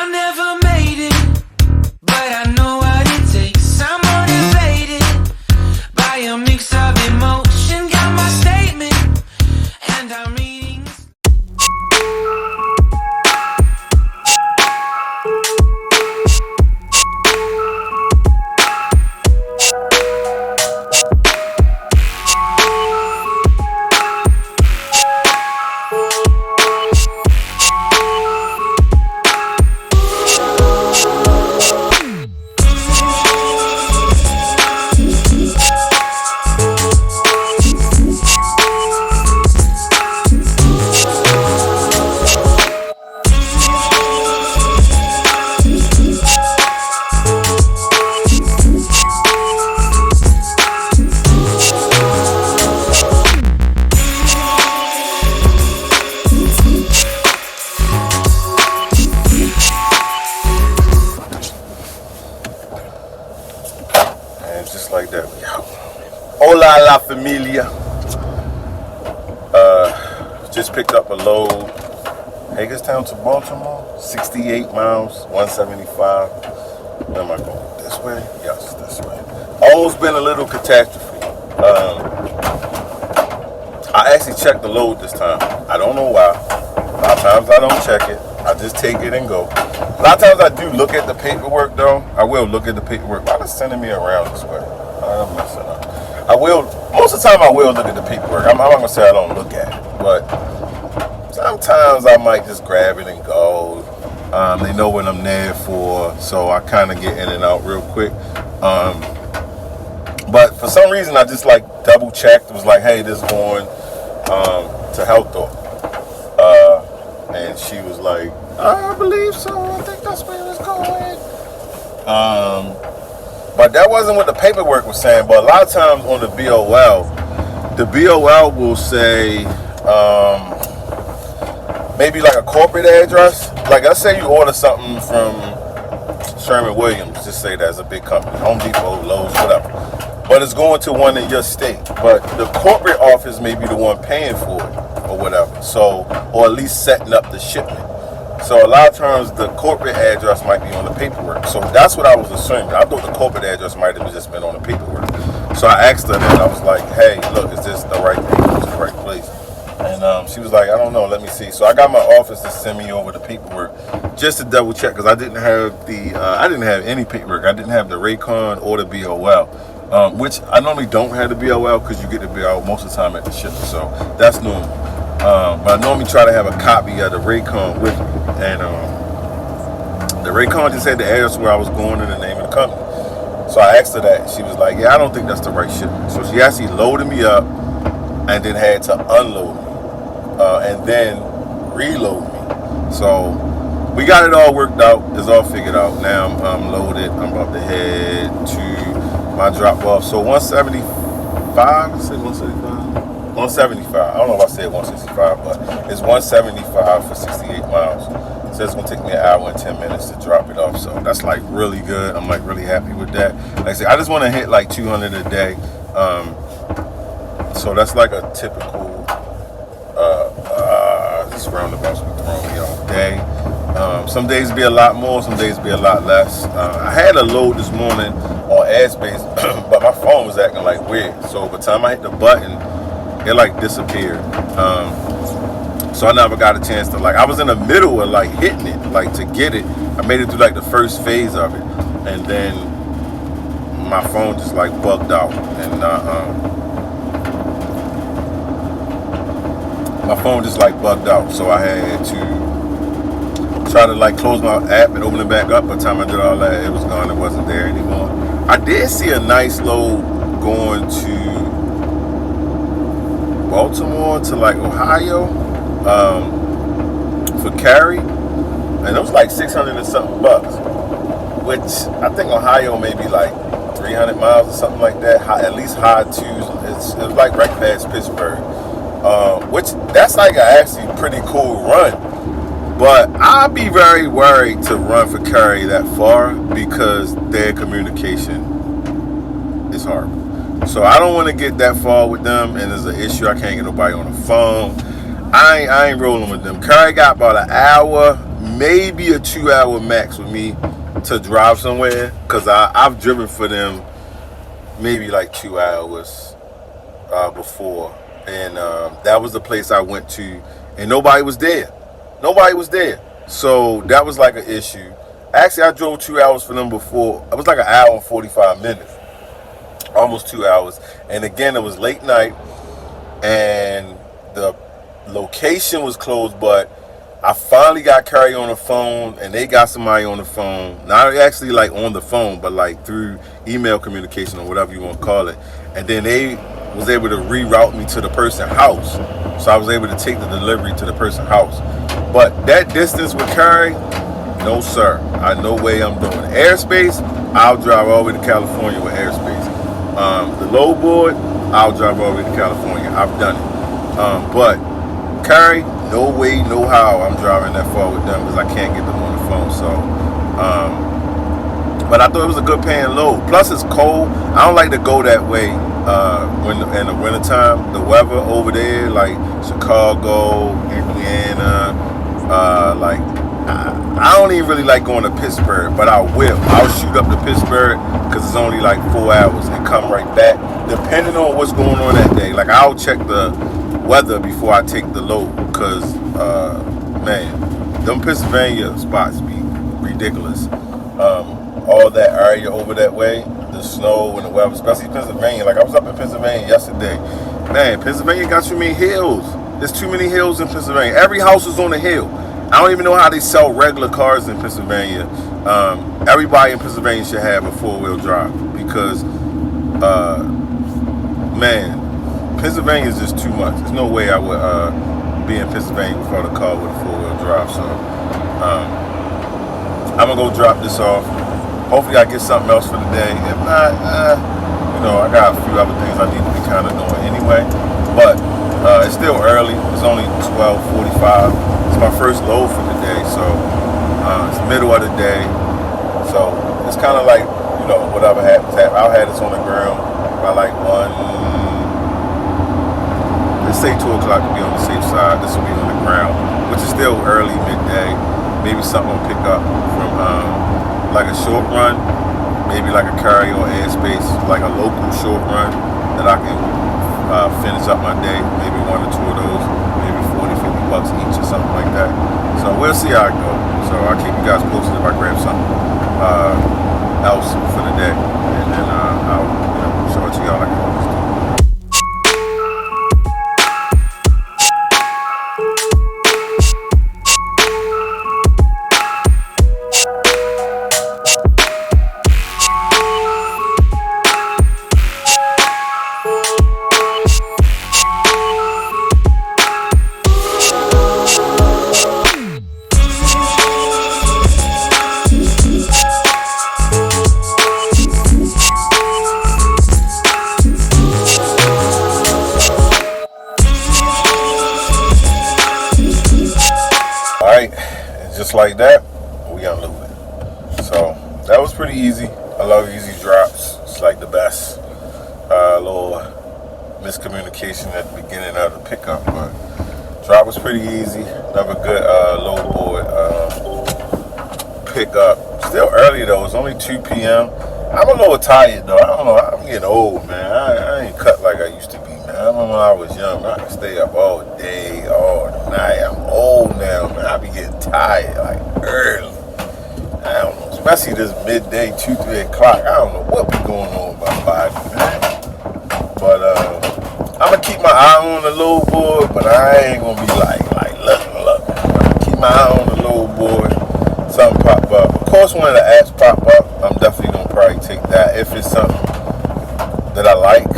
I never made it, but I know what it takes. I'm motivated by a mix of emotion. Got my statement, and I'm reading. Just like that, we out. Hola la familia. Just picked up a load. Hagerstown to Baltimore, 68 miles, 175. Where am I going? This way? Yes, this way. Almost been a little catastrophe. I actually checked the load this time. I don't know why. A lot of times I don't check it. I just take it and go. A lot of times I do look at the paperwork though. I will look at the paperwork. Why is it sending me around this way? I'm messing up. I will, most of the time I will look at the paperwork. I'm not going to say I don't look at it. But sometimes I might just grab it and go. They know what I'm there for. So I kind of get in and out real quick. But for some reason I just like double checked. It was like, hey, this is going to Health Door. And she was like, I believe so. I think that's where it's going. But that wasn't what the paperwork was saying. But a lot of times on the BOL will say maybe like a corporate address. Like let's say you order something from Sherman-Williams. Just say that's a big company, Home Depot, Lowe's, whatever. But it's going to one in your state. But the corporate office may be the one paying for it or whatever. So, or at least setting up the shipment. So a lot of times the corporate address might be on the paperwork. So that's what I was assuming. I thought the corporate address might have just been on the paperwork. So I asked her that. I was like, hey, look, is this the right thing? Is this the right place? And she was like, I don't know. Let me see. So I got my office to send me over the paperwork just to double check because I didn't have I didn't have any paperwork. I didn't have the Raycon or the BOL. Which I normally don't have the BOL because you get the BOL most of the time at the shipment. So that's normal. But I normally try to have a copy of the Raycon with me. And the Raycon just had the address where I was going and the name of the company. So I asked her that. She was like, yeah, I don't think that's the right shipment. So she actually loaded me up and then had to unload me. And then reload me. So we got it all worked out. It's all figured out. Now I'm loaded. I'm about to head to my drop off. So 175, I said 175? 175. I don't know if I said 165, but it's 175 for 68 miles. So it's gonna take me an hour and 10 minutes to drop it off. So that's like really good. I'm like really happy with that. Like I said, I just want to hit like 200 a day. So that's like a typical this roundabout's been throwing me all day. Some days be a lot more, some days be a lot less. I had a load this morning on airspace, but my phone was acting like weird. So by the time I hit the button, it like disappeared. So I never got a chance to I was in the middle of like hitting it, like to get it. I made it through like the first phase of it, and then my phone just like bugged out, and my phone just like bugged out. So I had to try to like close my app and open it back up. By the time I did all that, it was gone. It wasn't there anymore. I did see a nice load going to Baltimore to like Ohio for carry, and it was like 600 and something bucks, which I think Ohio may be like 300 miles or something like that, at least high twos. It was like right past Pittsburgh, which that's like an actually pretty cool run, but I'd be very worried to run for carry that far because their communication is horrible. So I don't want to get that far with them, and there's an issue. I can't get nobody on the phone. I ain't rolling with them. Curry got about an hour, maybe a 2 hour max with me to drive somewhere, because I've driven for them maybe like 2 hours before, and that was the place I went to, and nobody was there. Nobody was there, so that was like an issue. Actually, I drove 2 hours for them before. It was like an hour and 45 minutes, almost 2 hours. And again, it was late night, and the location was closed, but I finally got Courier on the phone, and they got somebody on the phone. Not actually like on the phone, but like through email communication or whatever you want to call it. And then they was able to reroute me to the person's house. So I was able to take the delivery to the person's house. But that distance with Courier, no sir. No way I'm doing it. Airspace, I'll drive all the way to California with airspace. The low board, I'll drive all the way to California. I've done it. But Courier, no way, no how I'm driving that far with them, because I can't get them on the phone. So, but I thought it was a good paying load. Plus, it's cold. I don't like to go that way when in the wintertime. The weather over there, like Chicago, Indiana, I don't even really like going to Pittsburgh, but I'll shoot up to Pittsburgh, because it's only like 4 hours, and come right back, depending on what's going on that day. Like, I'll check the weather before I take the load, because man, them Pennsylvania spots be ridiculous. All that area over that way, the snow and the weather, especially Pennsylvania. Like, I was up in Pennsylvania yesterday. Man, Pennsylvania got too many hills. There's too many hills in Pennsylvania. Every house is on a hill. I don't even know how they sell regular cars in Pennsylvania. Everybody in Pennsylvania should have a 4-wheel drive, because man, Pennsylvania is just too much. There's no way I would be in Pennsylvania without a car with a 4-wheel drive. So I'm gonna go drop this off. Hopefully I get something else for the day. If not, I got a few other things I need to be kind of doing anyway. But it's still early. It's only 12:45. It's my first load for the day, so it's the middle of the day. So it's kind of like, whatever happens. I'll have this on the ground by like 1. Let's say 2 o'clock to be on the safe side. This will be on the ground, which is still early, midday. Maybe something will pick up from like a short run, maybe like a Courier or airspace, like a local short run that I can finish up my day. Maybe 1 or 2 of those, maybe 40, 50 bucks each or something like that. So we'll see how it goes. So I'll keep you guys posted if I grab something else for the day, and then I'll show it to y'all like I always do. Just like that, we unloaded. So that was pretty easy. I love easy drops. It's like the best. Little miscommunication at the beginning of the pickup, but drop was pretty easy. Another good low board pickup. Still early though. It's only 2 p.m. I'm a little tired though. I don't know. I'm getting old, man. I ain't cut like I used to be, man. I remember when I was young, I could stay up all day, all night. I'm old now, man. I be getting tired like early. I don't know, especially this midday, 2, 3 o'clock. I don't know what be going on with my body, man. But I'm gonna keep my eye on the low board, but I ain't gonna be like look. I'm gonna keep my eye on the low board. Something pop up. Of course, one of the apps pop up. I'm definitely gonna probably take that if it's something that I like.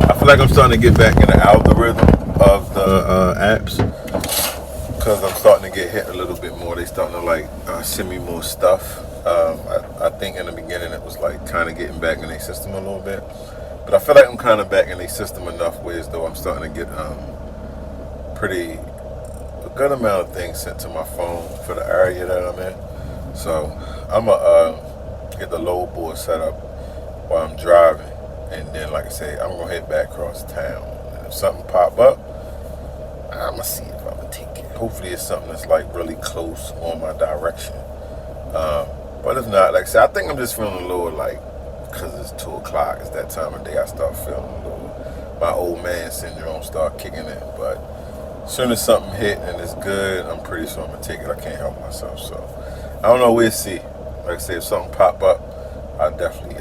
I feel like I'm starting to get back in the algorithm of the apps, because I'm starting to get hit a little bit more. They starting to send me more stuff. I think in the beginning it was like kind of getting back in their system a little bit, but I feel like I'm kind of back in their system enough ways though. I'm starting to get a good amount of things sent to my phone for the area that I'm in. So I'm gonna get the load board set up while I'm driving, and then like I say, I'm gonna head back across town. And if something pop up, I'm gonna see if I'm gonna take it. hopefully it's something that's like really close on my direction. But if not, like I said, I think I'm just feeling a little like, because it's 2 o'clock, it's that time of day I start feeling a little, my old man syndrome start kicking in. But as soon as something hit and it's good, I'm pretty sure I'm going to take it. I can't help myself. So I don't know, we'll see. Like I said, if something pop up, I'll definitely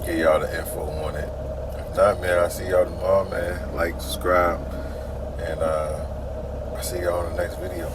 give y'all the info on it. If not, man, I'll see y'all tomorrow, man. Like, subscribe, and I'll see y'all in the next video.